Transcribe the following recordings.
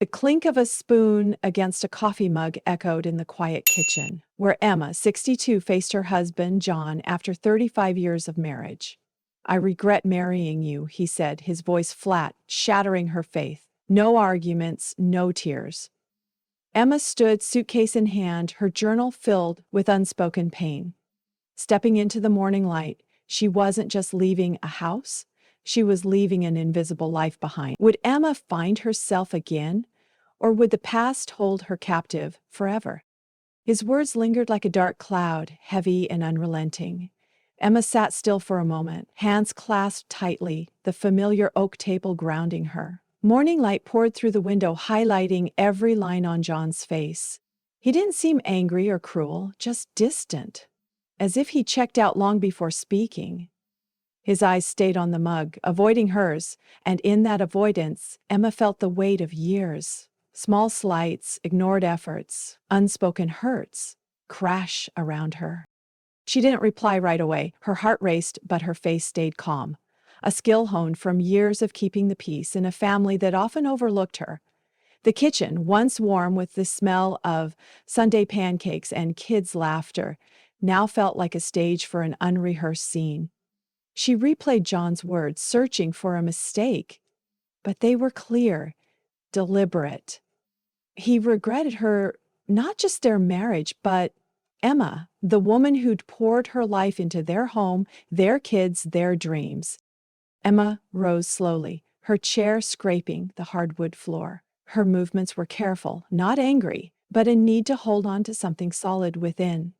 The clink of a spoon against a coffee mug echoed in the quiet kitchen, where Emma, 62, faced her husband, John, after 35 years of marriage. "I regret marrying you," he said, his voice flat, shattering her faith. No arguments, no tears. Emma stood, suitcase in hand, her journal filled with unspoken pain. Stepping into the morning light, she wasn't just leaving a house, she was leaving an invisible life behind. Would Emma find herself again, or would the past hold her captive forever? His words lingered like a dark cloud, heavy and unrelenting. Emma sat still for a moment, hands clasped tightly, the familiar oak table grounding her. Morning light poured through the window, highlighting every line on John's face. He didn't seem angry or cruel, just distant, as if he checked out long before speaking. His eyes stayed on the mug, avoiding hers, and in that avoidance, Emma felt the weight of years. Small slights, ignored efforts, unspoken hurts crash around her. She didn't reply right away. Her heart raced, but her face stayed calm. A skill honed from years of keeping the peace in a family that often overlooked her. The kitchen, once warm with the smell of Sunday pancakes and kids' laughter, now felt like a stage for an unrehearsed scene. She replayed John's words, searching for a mistake, but they were clear, deliberate. He regretted her, not just their marriage, but Emma, the woman who'd poured her life into their home, their kids, their dreams. Emma rose slowly, her chair scraping the hardwood floor. Her movements were careful, not angry, but a need to hold on to something solid within.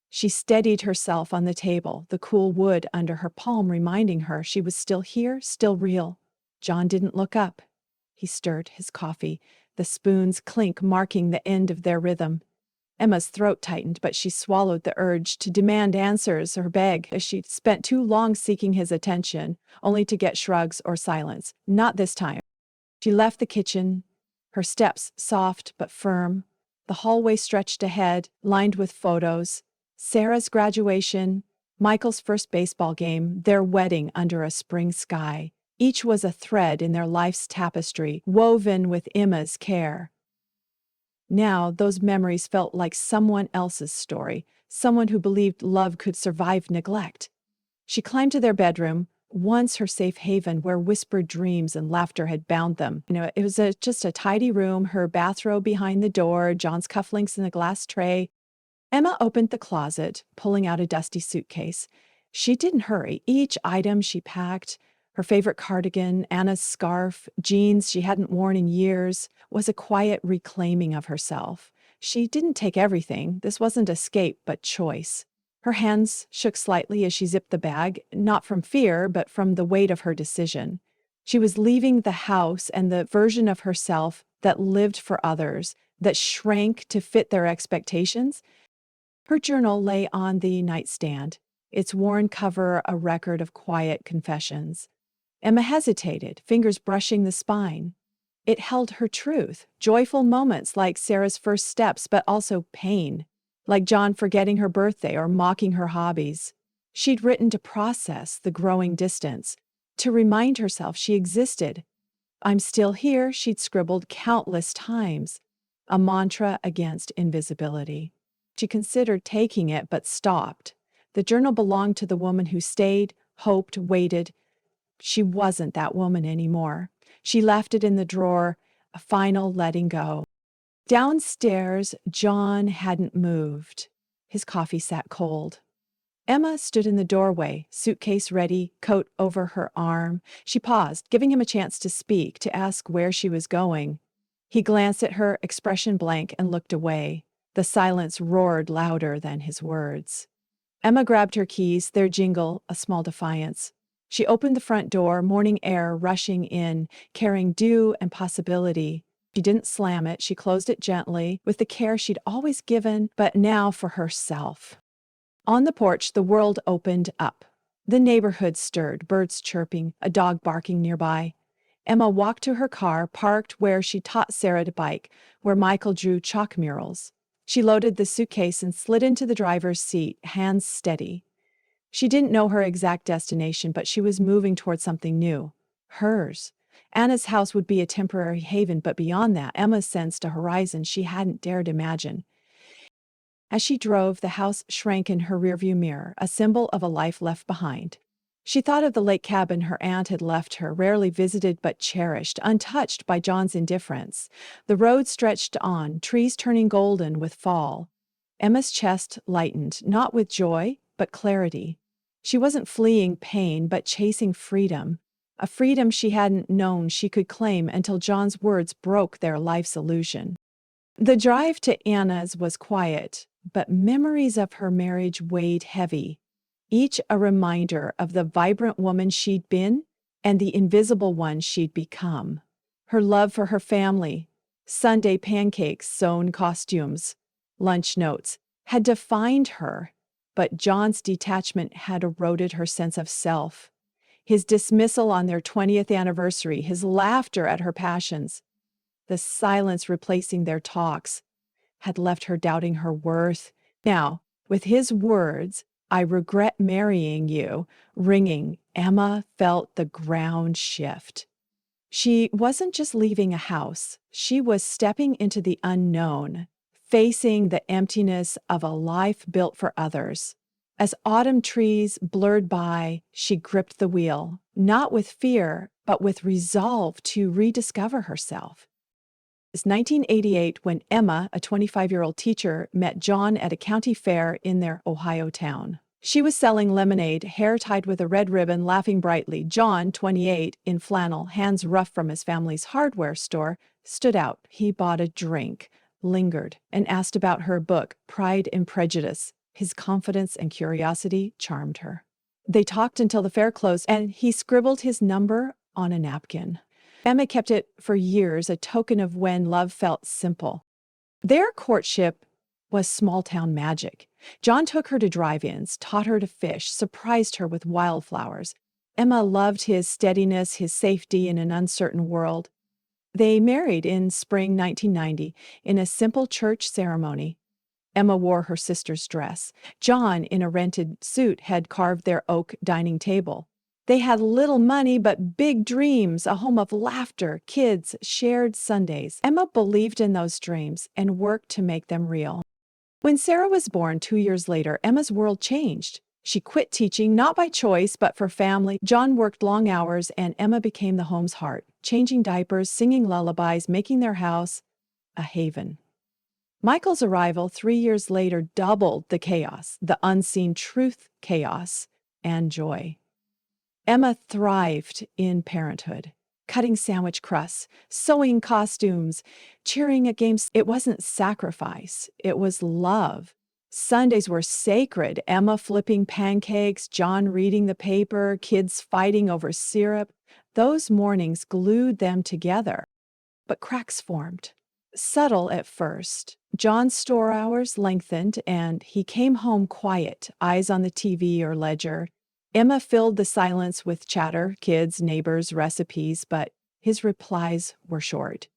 She steadied herself on the table, the cool wood under her palm reminding her she was still here, still real. John didn't look up. He stirred his coffee, the spoon's clink marking the end of their rhythm. Emma's throat tightened, but she swallowed the urge to demand answers or beg, as she'd spent too long seeking his attention, only to get shrugs or silence. Not this time. She left the kitchen, her steps soft but firm. The hallway stretched ahead, lined with photos. Sarah's graduation, Michael's first baseball game, their wedding under a spring sky. Each was a thread in their life's tapestry, woven with Emma's care. Now, those memories felt like someone else's story, someone who believed love could survive neglect. She climbed to their bedroom, once her safe haven where whispered dreams and laughter had bound them. It was just a tidy room, her bathrobe behind the door, John's cufflinks in a glass tray. Emma opened the closet, pulling out a dusty suitcase. She didn't hurry. Each item she packed, her favorite cardigan, Anna's scarf, jeans she hadn't worn in years, was a quiet reclaiming of herself. She didn't take everything. This wasn't escape, but choice. Her hands shook slightly as she zipped the bag, not from fear, but from the weight of her decision. She was leaving the house and the version of herself that lived for others, that shrank to fit their expectations. Her journal lay on the nightstand, its worn cover a record of quiet confessions. Emma hesitated, fingers brushing the spine. It held her truth, joyful moments like Sarah's first steps, but also pain, like John forgetting her birthday or mocking her hobbies. She'd written to process the growing distance, to remind herself she existed. "I'm still here," she'd scribbled countless times, a mantra against invisibility. She considered taking it, but stopped. The journal belonged to the woman who stayed, hoped, waited. She wasn't that woman anymore. She left it in the drawer, a final letting go. Downstairs, John hadn't moved. His coffee sat cold. Emma stood in the doorway, suitcase ready, coat over her arm. She paused, giving him a chance to speak, to ask where she was going. He glanced at her, expression blank, and looked away. The silence roared louder than his words. Emma grabbed her keys, their jingle, a small defiance. She opened the front door, morning air rushing in, carrying dew and possibility. She didn't slam it, she closed it gently, with the care she'd always given, but now for herself. On the porch, the world opened up. The neighborhood stirred, birds chirping, a dog barking nearby. Emma walked to her car, parked where she taught Sarah to bike, where Michael drew chalk murals. She loaded the suitcase and slid into the driver's seat, hands steady. She didn't know her exact destination, but she was moving towards something new. Hers. Anna's house would be a temporary haven, but beyond that, Emma sensed a horizon she hadn't dared imagine. As she drove, the house shrank in her rearview mirror, a symbol of a life left behind. She thought of the lake cabin her aunt had left her, rarely visited but cherished, untouched by John's indifference. The road stretched on, trees turning golden with fall. Emma's chest lightened, not with joy, but clarity. She wasn't fleeing pain, but chasing freedom. A freedom she hadn't known she could claim until John's words broke their life's illusion. The drive to Anna's was quiet, but memories of her marriage weighed heavy, each a reminder of the vibrant woman she'd been and the invisible one she'd become. Her love for her family, Sunday pancakes, sewn costumes, lunch notes, had defined her, but John's detachment had eroded her sense of self. His dismissal on their 20th anniversary, his laughter at her passions, the silence replacing their talks, had left her doubting her worth. Now, with his words, "I regret marrying you," ringing, Emma felt the ground shift. She wasn't just leaving a house, she was stepping into the unknown, facing the emptiness of a life built for others. As autumn trees blurred by, she gripped the wheel, not with fear, but with resolve to rediscover herself. It was 1988 when Emma, a 25-year-old teacher, met John at a county fair in their Ohio town. She was selling lemonade, hair tied with a red ribbon, laughing brightly. John, 28, in flannel, hands rough from his family's hardware store, stood out. He bought a drink, lingered, and asked about her book, Pride and Prejudice. His confidence and curiosity charmed her. They talked until the fair closed, and he scribbled his number on a napkin. Emma kept it for years, a token of when love felt simple. Their courtship was small-town magic. John took her to drive-ins, taught her to fish, surprised her with wildflowers. Emma loved his steadiness, his safety in an uncertain world. They married in spring 1990 in a simple church ceremony. Emma wore her sister's dress. John, in a rented suit, had carved their oak dining table. They had little money, but big dreams, a home of laughter, kids, shared Sundays. Emma believed in those dreams and worked to make them real. When Sarah was born 2 years later, Emma's world changed. She quit teaching, not by choice, but for family. John worked long hours, and Emma became the home's heart, changing diapers, singing lullabies, making their house a haven. Michael's arrival 3 years later doubled the chaos, the unseen truth chaos, and joy. Emma thrived in parenthood, cutting sandwich crusts, sewing costumes, cheering at games. It wasn't sacrifice, it was love. Sundays were sacred. Emma flipping pancakes, John reading the paper, kids fighting over syrup. Those mornings glued them together. But cracks formed. Subtle at first. John's store hours lengthened, and he came home quiet, eyes on the TV or ledger. Emma filled the silence with chatter, kids, neighbors, recipes, but his replies were short.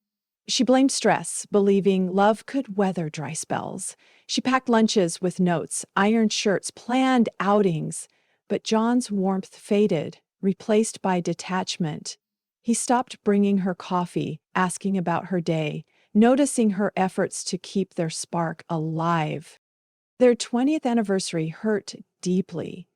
She blamed stress, believing love could weather dry spells. She packed lunches with notes, ironed shirts, planned outings, but John's warmth faded, replaced by detachment. He stopped bringing her coffee, asking about her day, noticing her efforts to keep their spark alive. Their 20th anniversary hurt deeply.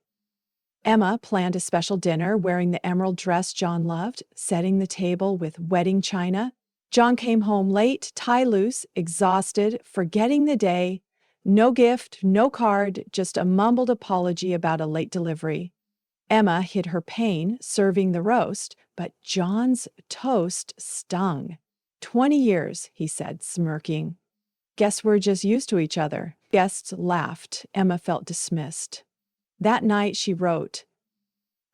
Emma planned a special dinner, wearing the emerald dress John loved, setting the table with wedding china. John came home late, tie loose, exhausted, forgetting the day. No gift, no card, just a mumbled apology about a late delivery. Emma hid her pain, serving the roast, but John's toast stung. 20 years, he said, smirking. Guess we're just used to each other. Guests laughed. Emma felt dismissed. That night she wrote,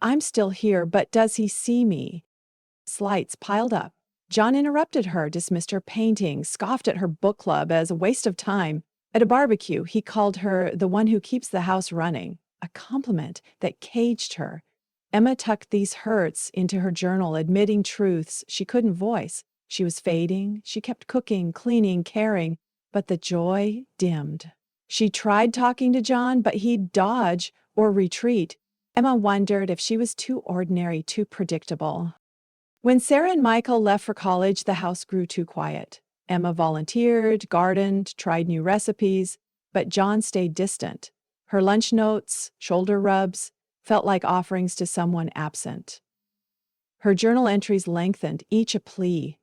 "I'm still here, but does he see me?" Slights piled up. John interrupted her, dismissed her painting, scoffed at her book club as a waste of time. At a barbecue, he called her the one who keeps the house running, a compliment that caged her. Emma tucked these hurts into her journal, admitting truths she couldn't voice. She was fading. She kept cooking, cleaning, caring, but the joy dimmed. She tried talking to John, but he'd dodge or retreat. Emma wondered if she was too ordinary, too predictable. When Sarah and Michael left for college, the house grew too quiet. Emma volunteered, gardened, tried new recipes, but John stayed distant. Her lunch notes, shoulder rubs, felt like offerings to someone absent. Her journal entries lengthened, each a plea.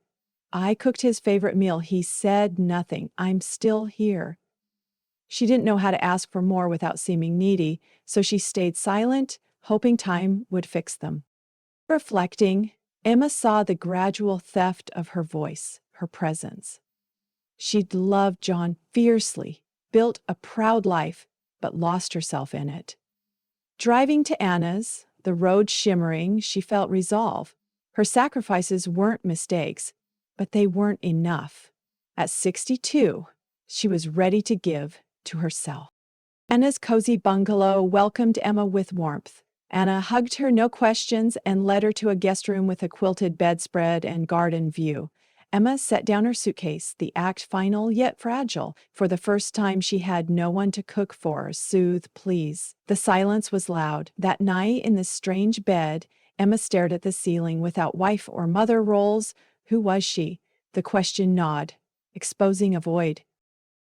I cooked his favorite meal. He said nothing. I'm still here. She didn't know how to ask for more without seeming needy, so she stayed silent, hoping time would fix them. Reflecting, Emma saw the gradual theft of her voice, her presence. She'd loved John fiercely, built a proud life, but lost herself in it. Driving to Anna's, the road shimmering, she felt resolve. Her sacrifices weren't mistakes, but they weren't enough. At 62, she was ready to give to herself. Anna's cozy bungalow welcomed Emma with warmth. Anna hugged her, no questions, and led her to a guest room with a quilted bedspread and garden view. Emma set down her suitcase, the act final yet fragile. For the first time, she had no one to cook for, soothe, please. The silence was loud. That night in this strange bed, Emma stared at the ceiling without wife or mother roles. Who was she? The question gnawed, exposing a void.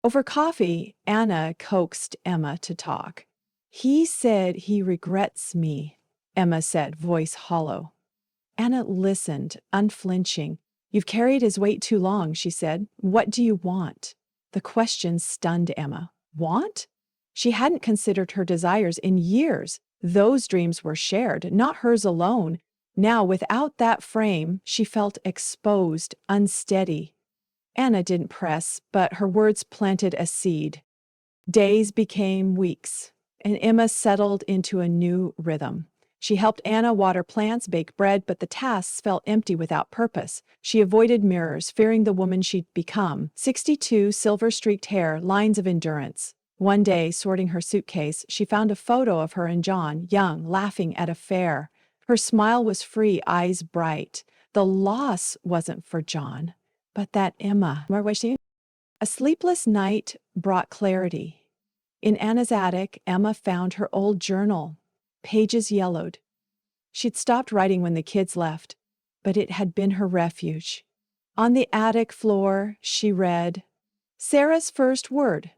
Over coffee, Anna coaxed Emma to talk. He said he regrets me, Emma said, voice hollow. Anna listened, unflinching. You've carried his weight too long, she said. What do you want? The question stunned Emma. Want? She hadn't considered her desires in years. Those dreams were shared, not hers alone. Now, without that frame, she felt exposed, unsteady. Anna didn't press, but her words planted a seed. Days became weeks, and Emma settled into a new rhythm. She helped Anna water plants, bake bread, but the tasks felt empty without purpose. She avoided mirrors, fearing the woman she'd become. 62, silver-streaked hair, lines of endurance. One day, sorting her suitcase, she found a photo of her and John, young, laughing at a fair. Her smile was free, eyes bright. The loss wasn't for John, but that Emma. Where was she? A sleepless night brought clarity. In Anna's attic, Emma found her old journal. Pages yellowed. She'd stopped writing when the kids left, but it had been her refuge. On the attic floor, she read Sarah's first word,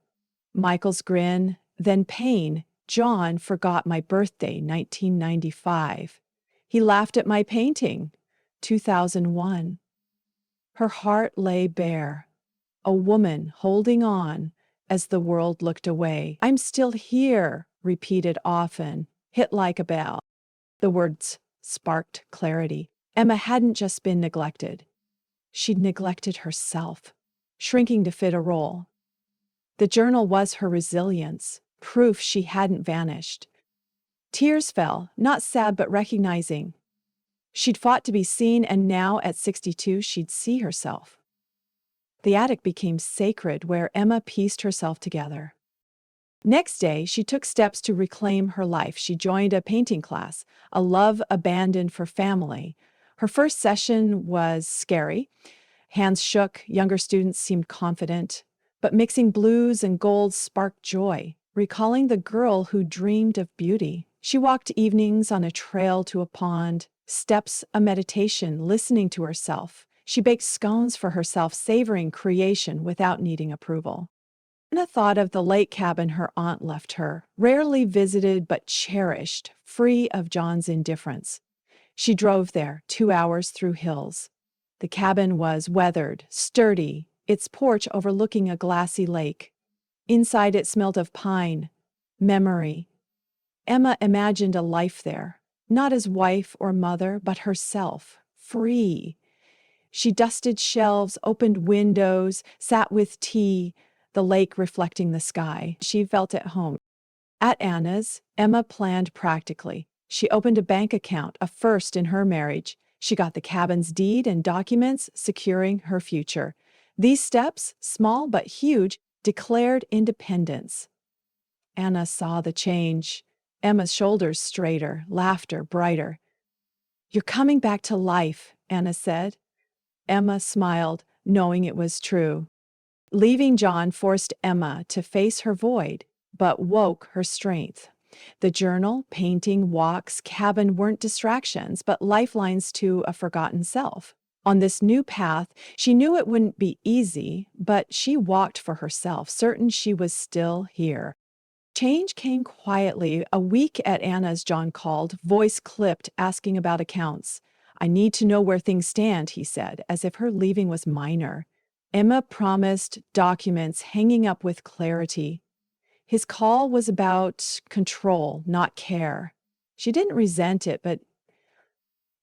Michael's grin, then pain. John forgot my birthday, 1995. He laughed at my painting, 2001. Her heart lay bare. A woman holding on as the world looked away. I'm still here, repeated often, hit like a bell. The words sparked clarity. Emma hadn't just been neglected. She'd neglected herself, shrinking to fit a role. The journal was her resilience, proof she hadn't vanished. Tears fell, not sad but recognizing. She'd fought to be seen, and now at 62, she'd see herself. The attic became sacred, where Emma pieced herself together. Next day, she took steps to reclaim her life. She joined a painting class, a love abandoned for family. Her first session was scary. Hands shook, younger students seemed confident, but mixing blues and golds sparked joy, recalling the girl who dreamed of beauty. She walked evenings on a trail to a pond, steps a meditation, listening to herself. She baked scones for herself, savoring creation without needing approval. Anna thought of the lake cabin her aunt left her, rarely visited but cherished, free of John's indifference. She drove there, 2 hours through hills. The cabin was weathered, sturdy, its porch overlooking a glassy lake. Inside it smelled of pine, memory. Emma imagined a life there, not as wife or mother, but herself, free. She dusted shelves, opened windows, sat with tea, the lake reflecting the sky. She felt at home. At Anna's, Emma planned practically. She opened a bank account, a first in her marriage. She got the cabin's deed and documents, securing her future. These steps, small but huge, declared independence. Anna saw the change. Emma's shoulders straighter, laughter brighter. You're coming back to life, Anna said. Emma smiled, knowing it was true. Leaving John forced Emma to face her void, but woke her strength. The journal, painting, walks, cabin weren't distractions, but lifelines to a forgotten self. On this new path, she knew it wouldn't be easy, but she walked for herself, certain she was still here. Change came quietly. A week at Anna's, John called, voice clipped, asking about accounts. I need to know where things stand, he said, as if her leaving was minor. Emma promised documents hanging up with clarity. His call was about control, not care. She didn't resent it, but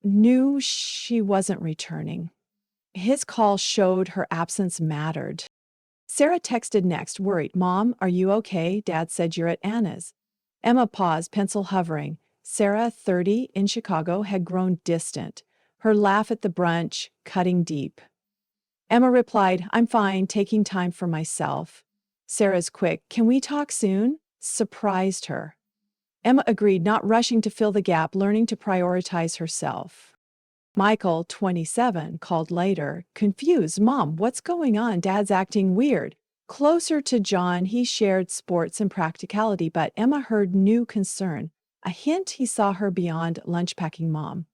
knew she wasn't returning. His call showed her absence mattered. Sarah texted next, worried. Mom, are you okay? Dad said you're at Anna's. Emma paused, pencil hovering. Sarah, 30, in Chicago, had grown distant. Her laugh at the brunch, cutting deep. Emma replied, I'm fine, taking time for myself. Sarah's quick, can we talk soon? Surprised her. Emma agreed, not rushing to fill the gap, learning to prioritize herself. Michael, 27, called later, confused. Mom, what's going on? Dad's acting weird. Closer to John, he shared sports and practicality, but Emma heard new concern, a hint he saw her beyond lunch packing mom.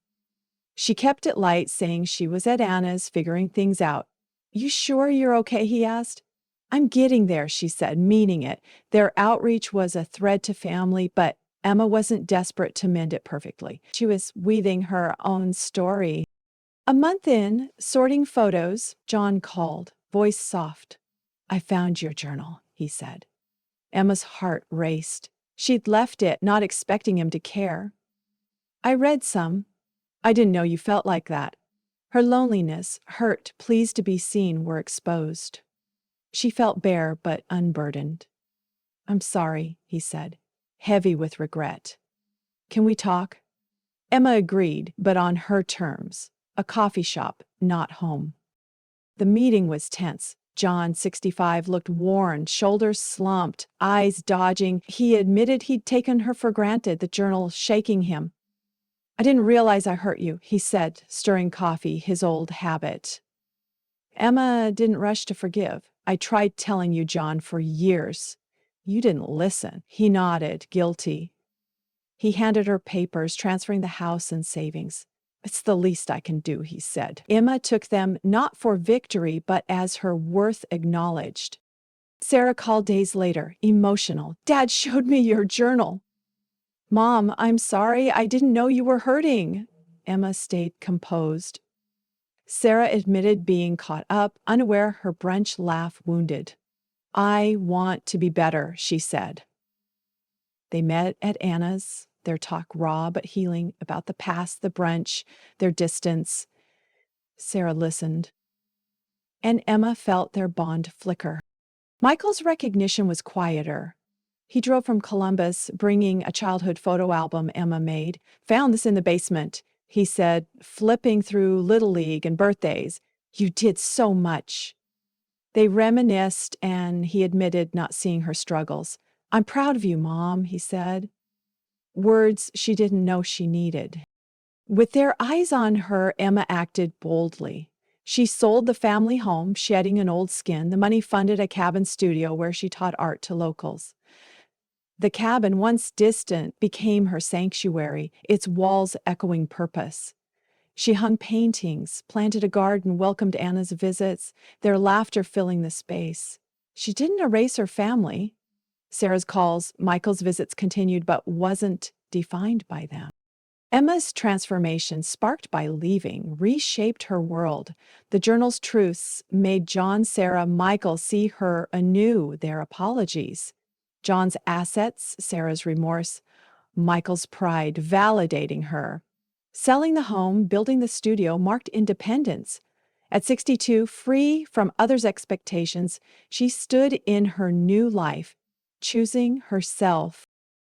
She kept it light, saying she was at Anna's, figuring things out. You sure you're okay? He asked. I'm getting there, she said, meaning it. Their outreach was a thread to family, but Emma wasn't desperate to mend it perfectly. She was weaving her own story. A month in, sorting photos, John called, voice soft. I found your journal, he said. Emma's heart raced. She'd left it, not expecting him to care. I read some. I didn't know you felt like that. Her loneliness, hurt, pleased to be seen, were exposed. She felt bare but unburdened. I'm sorry, he said, heavy with regret. Can we talk? Emma agreed, but on her terms. A coffee shop, not home. The meeting was tense. John, 65, looked worn, shoulders slumped, eyes dodging. He admitted he'd taken her for granted, the journal shaking him. I didn't realize I hurt you, he said, stirring coffee, his old habit. Emma didn't rush to forgive. I tried telling you, John, for years. You didn't listen. He nodded, guilty. He handed her papers, transferring the house and savings. It's the least I can do, he said. Emma took them not for victory, but as her worth acknowledged. Sarah called days later, emotional. Dad showed me your journal. Mom, I'm sorry. I didn't know you were hurting. Emma stayed composed. Sarah admitted being caught up, unaware her brunch laugh wounded. I want to be better, she said. They met at Anna's, their talk raw but healing about the past, the brunch, their distance. Sarah listened, and Emma felt their bond flicker. Michael's recognition was quieter. He drove from Columbus, bringing a childhood photo album Emma made. Found this in the basement, he said, flipping through Little League and birthdays. You did so much. They reminisced, and he admitted not seeing her struggles. I'm proud of you, Mom, he said. Words she didn't know she needed. With their eyes on her, Emma acted boldly. She sold the family home, shedding an old skin. The money funded a cabin studio where she taught art to locals. The cabin, once distant, became her sanctuary, its walls echoing purpose. She hung paintings, planted a garden, welcomed Anna's visits, their laughter filling the space. She didn't erase her family. Sarah's calls, Michael's visits continued, but wasn't defined by them. Emma's transformation, sparked by leaving, reshaped her world. The journal's truths made John, Sarah, Michael see her anew, their apologies. John's assets, Sarah's remorse, Michael's pride, validating her. Selling the home, building the studio marked independence. At 62, free from others' expectations, she stood in her new life, choosing herself.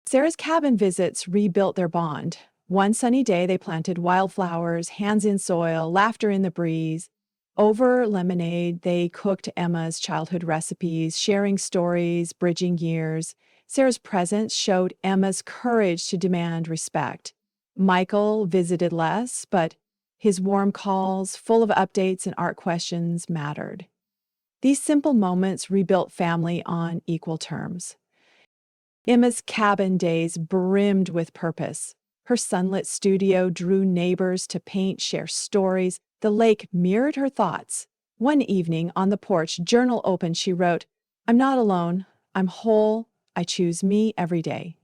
Sarah's cabin visits rebuilt their bond. One sunny day, they planted wildflowers, hands in soil, laughter in the breeze. Over lemonade, they cooked Emma's childhood recipes, sharing stories, bridging years. Sarah's presence showed Emma's courage to demand respect. Michael visited less, but his warm calls, full of updates and art questions, mattered. These simple moments rebuilt family on equal terms. Emma's cabin days brimmed with purpose. Her sunlit studio drew neighbors to paint, share stories. The lake mirrored her thoughts. One evening on the porch, journal open, she wrote, "I'm not alone. I'm whole. I choose me every day."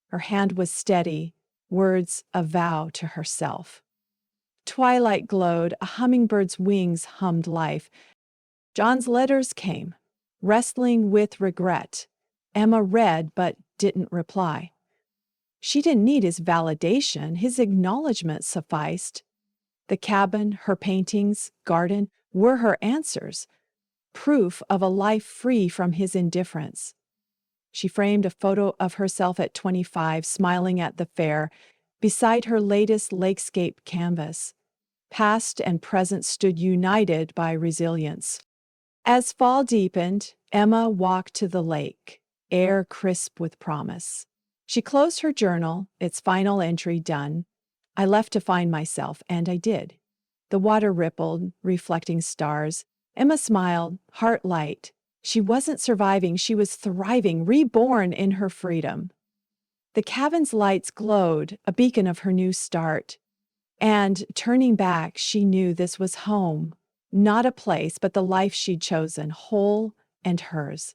Her hand was steady, words a vow to herself. Twilight glowed, a hummingbird's wings hummed life. John's letters came, wrestling with regret. Emma read but didn't reply. She didn't need his validation, his acknowledgement sufficed. The cabin, her paintings, garden were her answers, proof of a life free from his indifference. She framed a photo of herself at 25, smiling at the fair, beside her latest lakescape canvas. Past and present stood united by resilience. As fall deepened, Emma walked to the lake, air crisp with promise. She closed her journal, its final entry done. "I left to find myself, and I did." The water rippled, reflecting stars. Emma smiled, heart light. She wasn't surviving, she was thriving, reborn in her freedom. The cabin's lights glowed, a beacon of her new start. And turning back, she knew this was home. Not a place, but the life she'd chosen, whole and hers.